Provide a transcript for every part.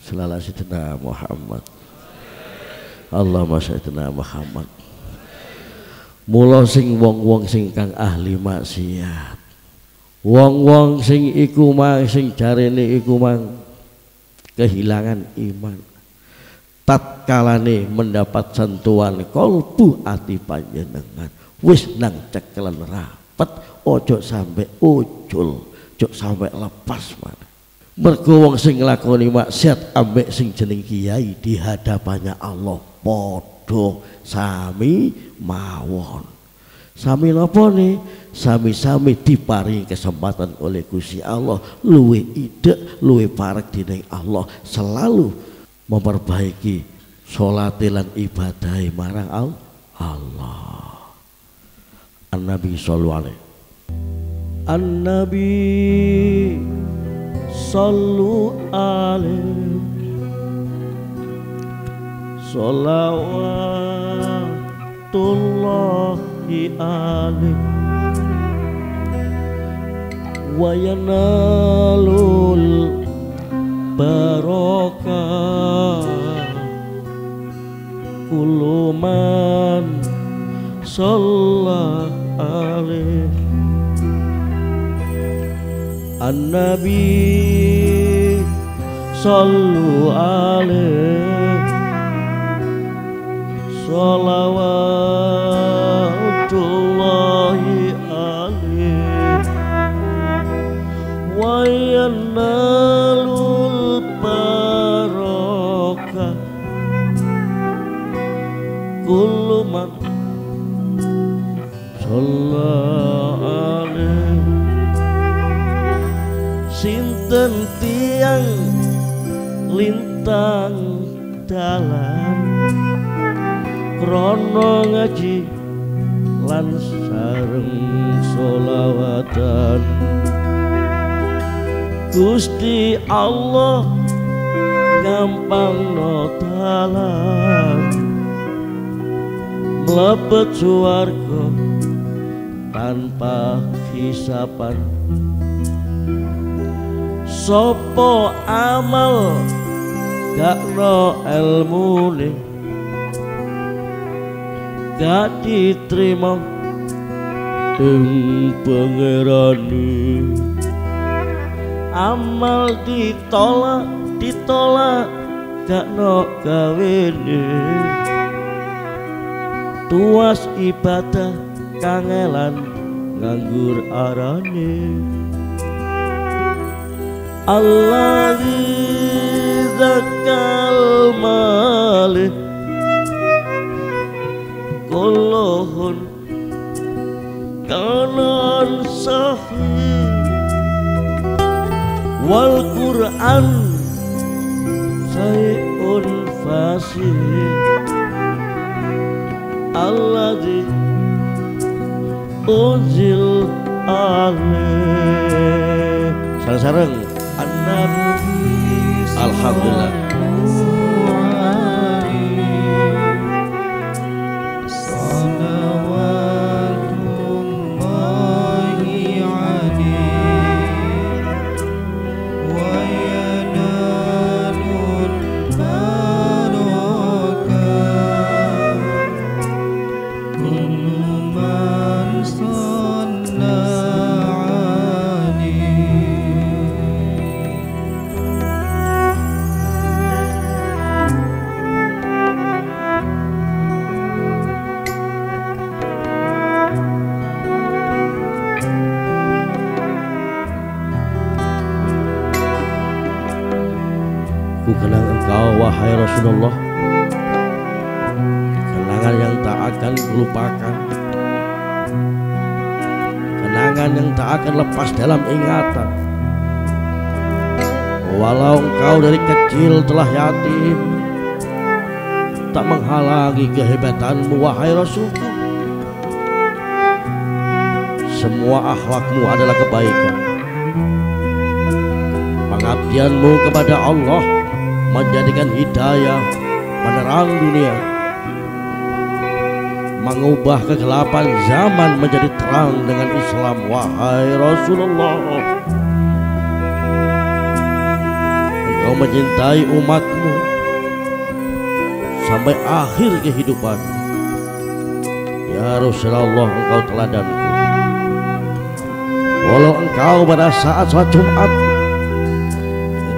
Sallallahu Sayyidina Muhammad. Allahumma sayyidina Muhammad. Mula sing wong-wong sing kang ahli maksiat, wong-wong sing iku mang sing jarene iku mang kehilangan iman, tatkalane mendapat sentuhan kalbu ati panjenengan wis nang cekelan rapet, ojo sampai ujul, ojo sampai lepas mana. Mergo wong sing nglakoni maksiat ambek sing jeneng kiai di hadapannya Allah padha sami mawon. Sami napa nih? Sami-sami diparingi kesempatan oleh Gusti Allah luwe ide, luwe parek dening Allah selalu memperbaiki salat lan ibadah marang Allah. An-Nabi sallallahu alaihi. An-Nabi sallu alaihi sholawatullahi alaihi wa yanalul barokah kullu man shalla alaihi. An-Nabi sallu alaihi sholawatullahi alaihi wa yanalul barokah kullu man shalla alaihi. Sinten tiang lintang dalan krono ngaji lan sareng sholawatan, Gusti Allah gampang no dalan mlebet swarga tanpa hisapan. Sopo amal gak no ilmune gak diterima ing pangerane, amal ditolak gak no gawene, tuas ibadah kangelan nganggur arane. Alladzi zakal malih kulluhun kanan sahih wal Qur'an sayun fasih alladzi unzil alaih. Sareng-sareng An-Nabi alhamdulillah. Ku kenang engkau wahai Rasulullah, kenangan yang tak akan kulupakan, kenangan yang tak akan lepas dalam ingatan. Walau engkau dari kecil telah yatim, tak menghalangi kehebatanmu wahai Rasulku. Semua akhlakmu adalah kebaikan, pengabdianmu kepada Allah menjadikan hidayah menerang dunia, mengubah kegelapan zaman menjadi terang dengan Islam wahai Rasulullah. Engkau Engkau mencintai umatmu sampai akhir kehidupan. Ya Rasulullah, engkau teladanku. Walau engkau pada saat sholat Jumat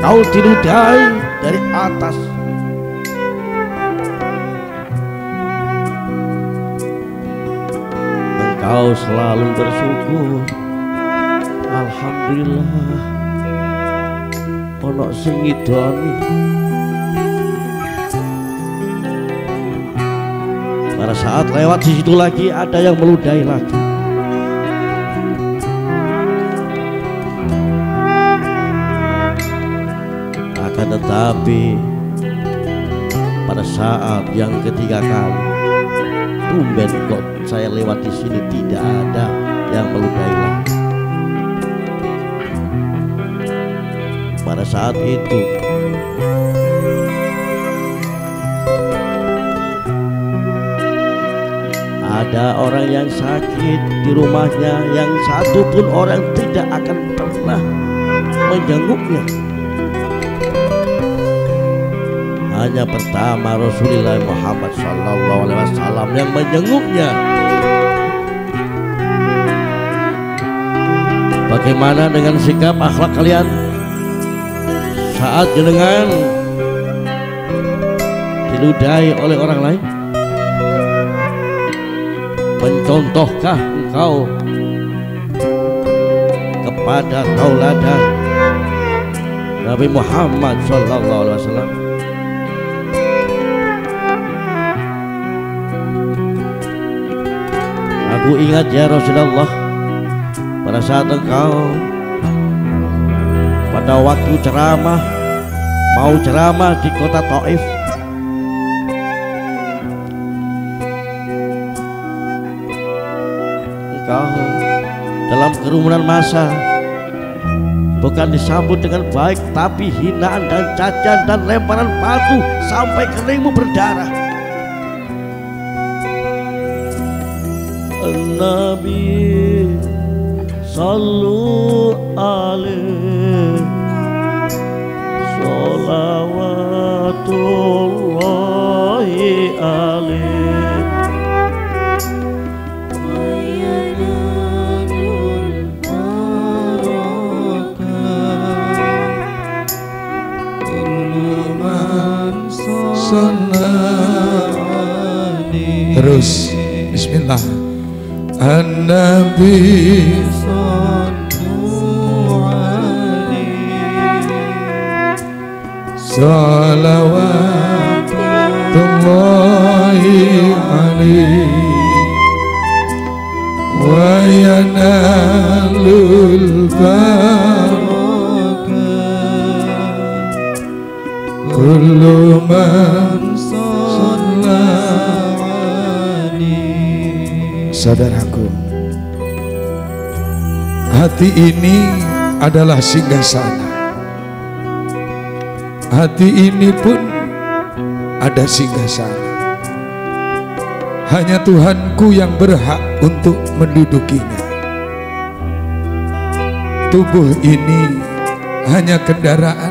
engkau dinudai dari atas, engkau selalu bersyukur. Alhamdulillah ono sing ngidoni. Pada saat lewat di situ lagi ada yang meludahi lagi. Akan tetapi pada saat yang ketiga kali, tumben kok saya lewat di sini tidak ada yang meludahi lagi. Pada saat itu ada orang yang sakit di rumahnya yang satu pun orang tidak akan pernah menjenguknya. Hanya pertama Rasulullah Muhammad SAW yang menjenguknya. Bagaimana dengan sikap akhlak kalian saat jenengan diludahi oleh orang lain? Mencontohkah engkau kepada tauladan Nabi Muhammad SAW? Aku ingat ya Rasulullah, pada saat engkau pada waktu ceramah, mau ceramah di kota Taif, engkau dalam kerumunan massa bukan disambut dengan baik, tapi hinaan dan cacian dan lemparan batu sampai keningmu berdarah. Nabi sallu alaihi sholawatullahi alaihi terus. Bismillah. An-Nabi salawatullahi alaihi wa yanalul barakah kullu man shalla. Saudaraku, hati ini adalah singgasana. Hati ini pun ada singgasana. Hanya Tuhanku yang berhak untuk mendudukinya. Tubuh ini hanya kendaraan.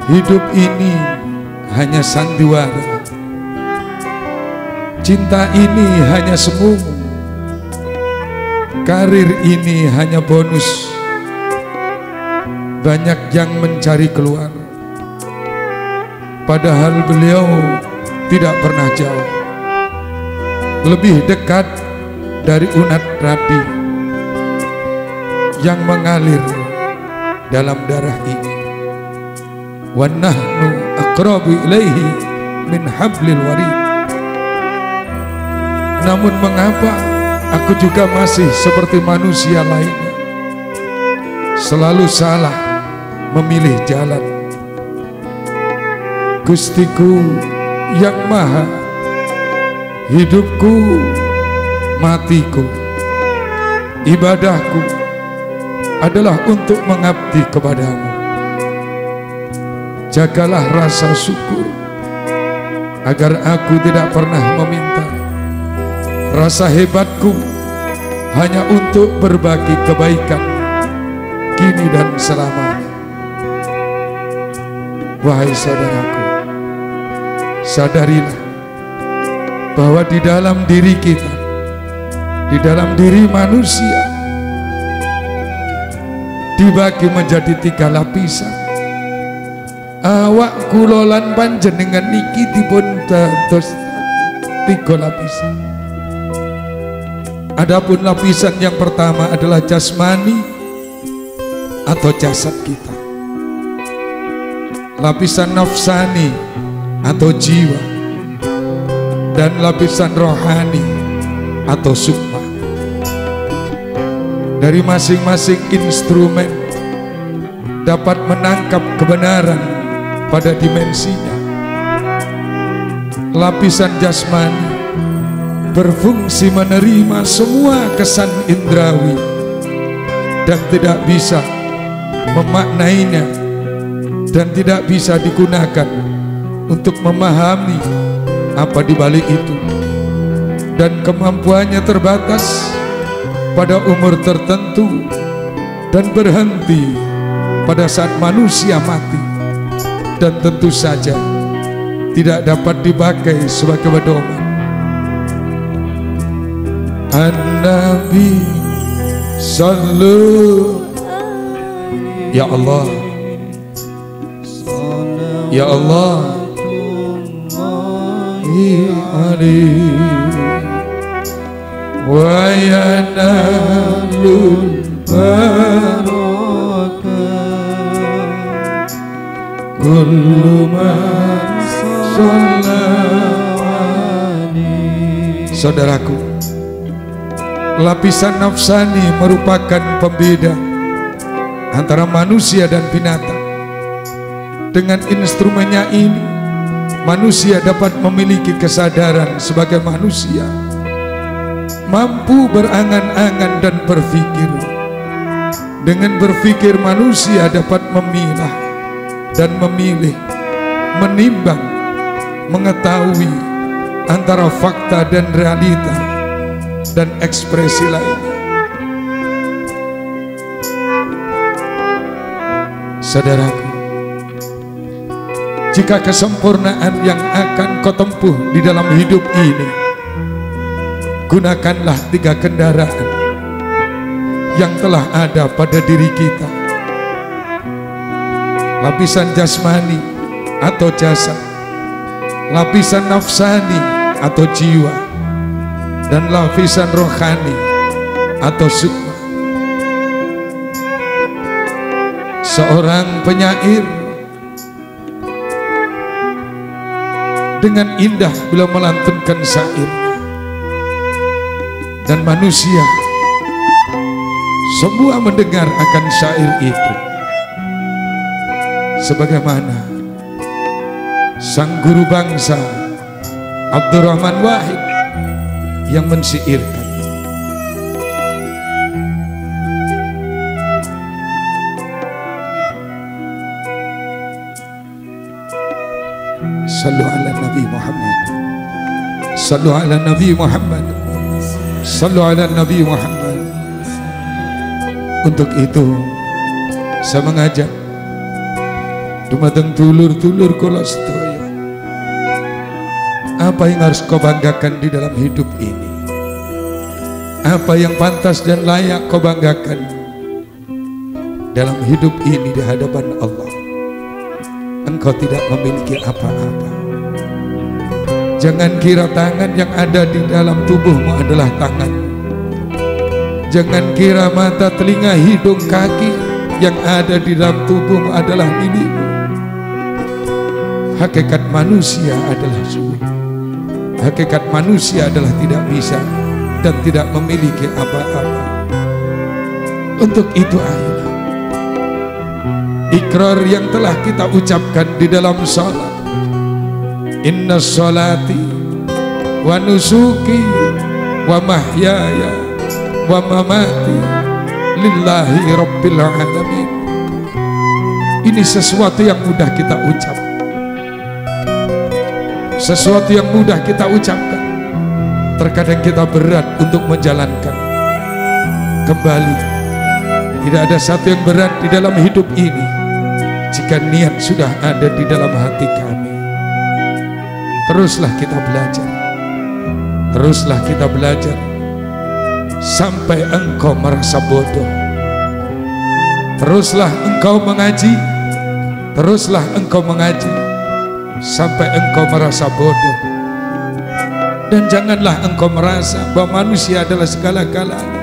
Hidup ini hanya sandiwara. Cinta ini hanya semu. Karir ini hanya bonus. Banyak yang mencari keluar, padahal beliau tidak pernah jauh. Lebih dekat dari unat rapi yang mengalir dalam darah ini. Wa nahnu aqrabu ilaihi min hablil warid. Namun mengapa aku juga masih seperti manusia lainnya, selalu salah memilih jalan. Gustiku yang maha, hidupku, matiku, ibadahku adalah untuk mengabdi kepadamu. Jagalah rasa syukur agar aku tidak pernah meminta. Rasa hebatku hanya untuk berbagi kebaikan kini dan selamanya. Wahai saudaraku, sadarilah bahwa di dalam diri kita, di dalam diri manusia, dibagi menjadi 3 lapisan. Awak kulolan panjenengan niki dipun dados 3 lapisan. Adapun lapisan yang pertama adalah jasmani atau jasad kita. Lapisan nafsani atau jiwa, dan lapisan rohani atau sukma. Dari masing-masing instrumen dapat menangkap kebenaran pada dimensinya. Lapisan jasmani berfungsi menerima semua kesan indrawi dan tidak bisa memaknainya, dan tidak bisa digunakan untuk memahami apa di balik itu, dan kemampuannya terbatas pada umur tertentu dan berhenti pada saat manusia mati, dan tentu saja tidak dapat dipakai sebagai pedoman. An-Nabi Sallu, ya Allah, ya Allah, wa yanalul barakah kullu man shallani. Saudaraku, lapisan nafsani merupakan pembeda antara manusia dan binatang. Dengan instrumennya ini, manusia dapat memiliki kesadaran sebagai manusia, mampu berangan-angan dan berpikir. Dengan berpikir, manusia dapat memilah dan memilih, menimbang, mengetahui antara fakta dan realita dan ekspresi lainnya. Saudaraku, jika kesempurnaan yang akan kau tempuh di dalam hidup ini, gunakanlah 3 kendaraan yang telah ada pada diri kita. Lapisan jasmani atau jasad, lapisan nafsani atau jiwa, dan lapisan rohani atau sukma. Seorang penyair dengan indah bila melantunkan syair, dan manusia semua mendengar akan syair itu, sebagaimana sang guru bangsa Abdurrahman Wahid yang mensyairkan. Sallu ala Nabi Muhammad, sallu ala Nabi Muhammad, sallu ala Nabi Muhammad. Untuk itu saya mengajak dumateng dulur-dulur kula sedaya, apa yang harus kau banggakan di dalam hidup ini? Apa yang pantas dan layak kau banggakan dalam hidup ini di hadapan Allah? Engkau tidak memiliki apa-apa. Jangan kira tangan yang ada di dalam tubuhmu adalah tangan. Jangan kira mata, telinga, hidung, kaki yang ada di dalam tubuhmu adalah milikmu. Hakikat manusia adalah sulit. Hakikat manusia adalah tidak bisa dan tidak memiliki apa-apa. Untuk itu ayolah, ikrar yang telah kita ucapkan di dalam salat, inna sholati wa nusuki wa mahyaya wa mamati lillahi rabbil alamin. Ini sesuatu yang mudah kita ucap, sesuatu yang mudah kita ucapkan. Terkadang kita berat untuk menjalankan. Kembali, tidak ada satu yang berat di dalam hidup ini jika niat sudah ada di dalam hati kami, teruslah kita belajar, teruslah kita belajar sampai engkau merasa bodoh. Teruslah engkau mengaji, teruslah engkau mengaji sampai engkau merasa bodoh. Dan janganlah engkau merasa bahwa manusia adalah segala-galanya.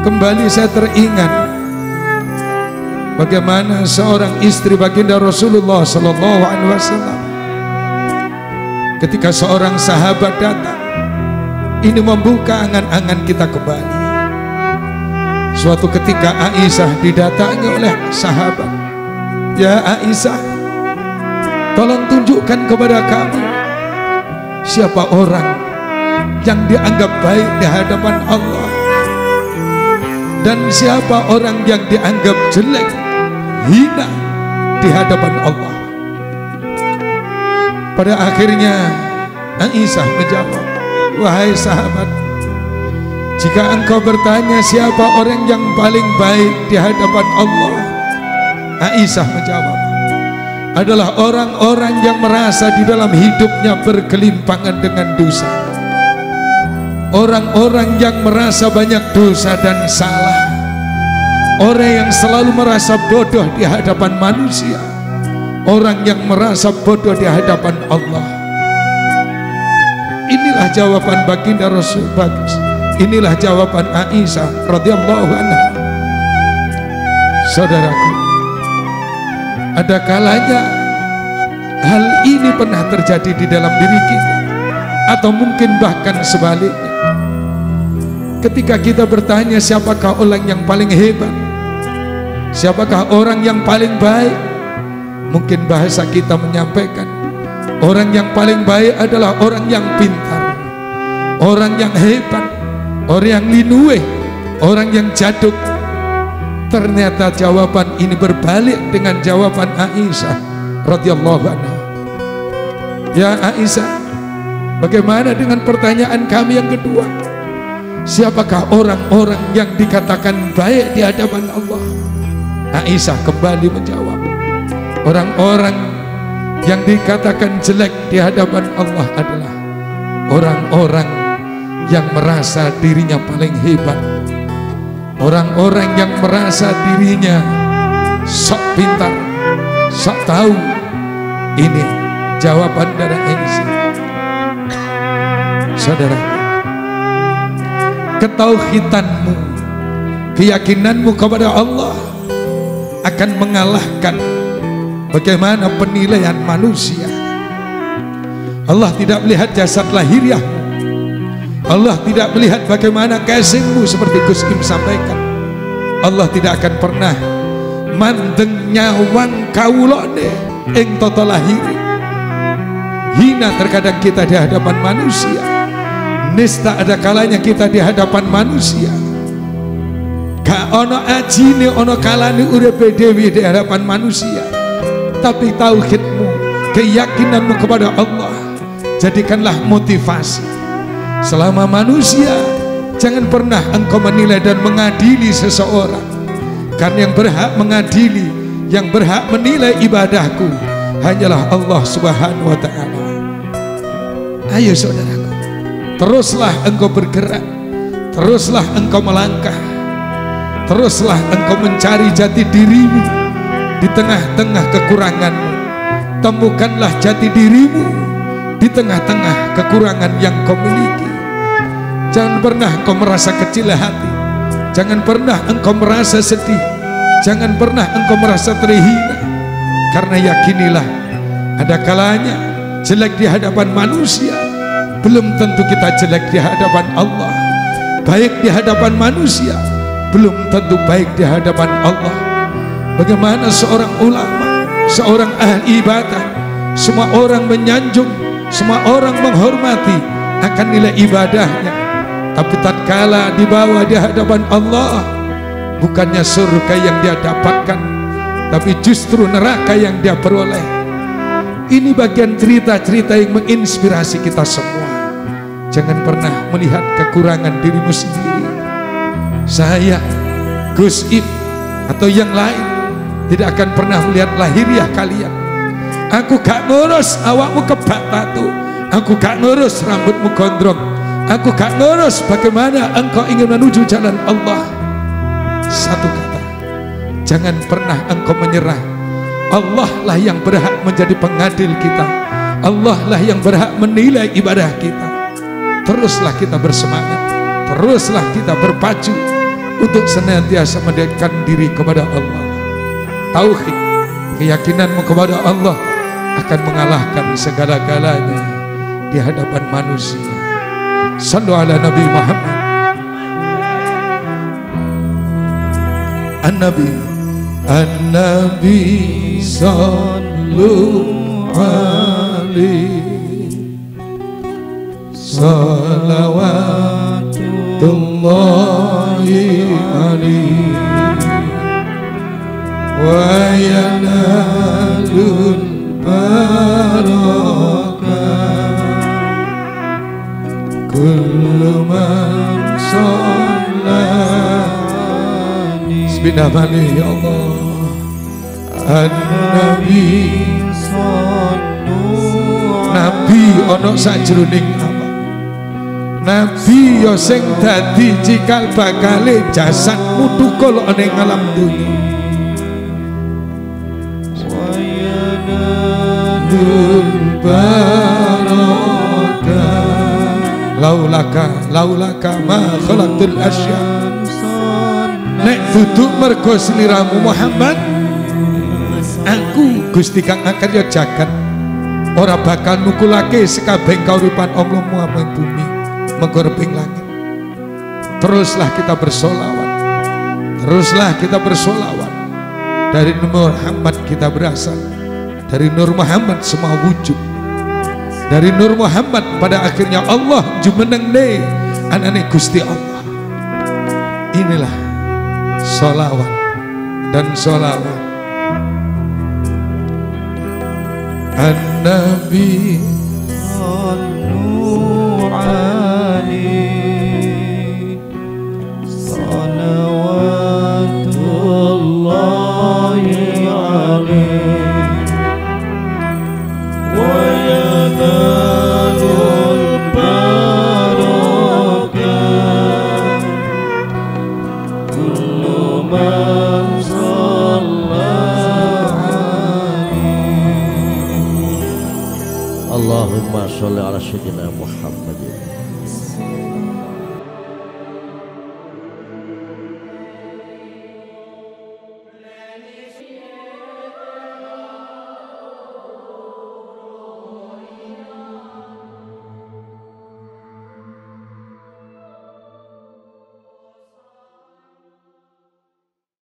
Kembali saya teringat bagaimana seorang istri baginda Rasulullah Sallallahu Alaihi Wasallam ketika seorang sahabat datang, ini membuka angan-angan kita kembali. Suatu ketika Aisyah didatangi oleh sahabat, "Ya Aisyah, tolong tunjukkan kepada kami siapa orang yang dianggap baik di hadapan Allah dan siapa orang yang dianggap jelek, hina di hadapan Allah." Pada akhirnya Aisyah menjawab, "Wahai sahabat, jika engkau bertanya siapa orang yang paling baik di hadapan Allah," Aisyah menjawab, "adalah orang-orang yang merasa di dalam hidupnya bergelimpangan dengan dosa. Orang-orang yang merasa banyak dosa dan salah. Orang yang selalu merasa bodoh di hadapan manusia. Orang yang merasa bodoh di hadapan Allah." Inilah jawaban baginda Rasul bagus. Inilah jawaban Aisyah radhiyallahu anha. Saudaraku, ada kalanya hal ini pernah terjadi di dalam diri kita, atau mungkin bahkan sebaliknya. Ketika kita bertanya siapakah orang yang paling hebat, siapakah orang yang paling baik, mungkin bahasa kita menyampaikan orang yang paling baik adalah orang yang pintar, orang yang hebat, orang yang linuwe, orang yang jaduk. Ternyata jawaban ini berbalik dengan jawaban Aisyah radhiyallahu anha. "Ya Aisyah, bagaimana dengan pertanyaan kami yang kedua? Siapakah orang-orang yang dikatakan baik di hadapan Allah?" Aisyah kembali menjawab, orang-orang yang dikatakan jelek di hadapan Allah adalah orang-orang yang merasa dirinya paling hebat, orang-orang yang merasa dirinya sok pintar, sok tahu. Ini jawaban dari Aisyah. Saudara, ketauhidanmu, keyakinanmu kepada Allah akan mengalahkan bagaimana penilaian manusia. Allah tidak melihat jasad lahiriahmu, Allah tidak melihat bagaimana casingmu seperti Gus Im sampaikan. Allah tidak akan pernah mandeng nyawang kawulane ing tata lahiri. Hina terkadang kita di hadapan manusia, nista ada kalanya kita di hadapan manusia. Gak ono ajine ono kalane uripe dhewe di hadapan manusia. Tapi tauhidmu, keyakinanmu kepada Allah, jadikanlah motivasi. Selama manusia, jangan pernah engkau menilai dan mengadili seseorang, karena yang berhak mengadili, yang berhak menilai ibadahku hanyalah Allah Subhanahu wa ta'ala. Ayo saudaraku, teruslah engkau bergerak, teruslah engkau melangkah, teruslah engkau mencari jati dirimu di tengah-tengah kekuranganmu. Temukanlah jati dirimu di tengah-tengah kekurangan yang kau miliki. Jangan pernah engkau merasa kecil hati, jangan pernah engkau merasa sedih, jangan pernah engkau merasa terhina. Karena yakinilah, ada kalanya jelek di hadapan manusia belum tentu kita jelek di hadapan Allah. Baik di hadapan manusia belum tentu baik di hadapan Allah. Bagaimana seorang ulama, seorang ahli ibadah, semua orang menyanjung, semua orang menghormati akan nilai ibadahnya, tapi tatkala dibawa di hadapan Allah, bukannya surga yang dia dapatkan, tapi justru neraka yang dia peroleh. Ini bagian cerita-cerita yang menginspirasi kita semua. Jangan pernah melihat kekurangan dirimu sendiri. Saya, Gus Im, atau yang lain tidak akan pernah melihat lahiriah kalian. Aku gak ngurus awakmu kebak tatu, aku gak ngurus rambutmu gondrong, aku gak ngurus bagaimana engkau ingin menuju jalan Allah. Satu kata, jangan pernah engkau menyerah. Allah lah yang berhak menjadi pengadil kita, Allah lah yang berhak menilai ibadah kita. Teruslah kita bersemangat, teruslah kita berpacu untuk senantiasa mendekatkan diri kepada Allah. Tauhid, keyakinanmu kepada Allah akan mengalahkan segala-galanya di hadapan manusia. Sallu ala Nabi Muhammad. An-Nabi, An-Nabi sallu alaihi salawatullahi alaihi wa yanalul barakah kullu man shallani. Bismillahirrahmanirrahim. Ya Allah, An-Nabi Nabi ono sajroning apa? Nabi yo sing dadi cikal bakale jasadmu tukul ning alam dunya. Laulaka ma khalaqtul asya. Nek duduk mergo sliramu Muhammad, aku Gusti kang akan ya jagat ora bakal nukulake sekabeh kauripan Allahmu ameng bumi menggorbing langit. Teruslah kita bersolawat, teruslah kita bersolawat. Dari Nur Muhammad kita berasal, dari Nur Muhammad semua wujud, dari Nur Muhammad pada akhirnya Allah jumenengne anane Gusti Allah. Inilah solawat dan solawat An-Nabi sallu alaihi salawatullahi alaihi wa yanalul barakah kullu man Allahumma sholli ala sayyidina Muhammad.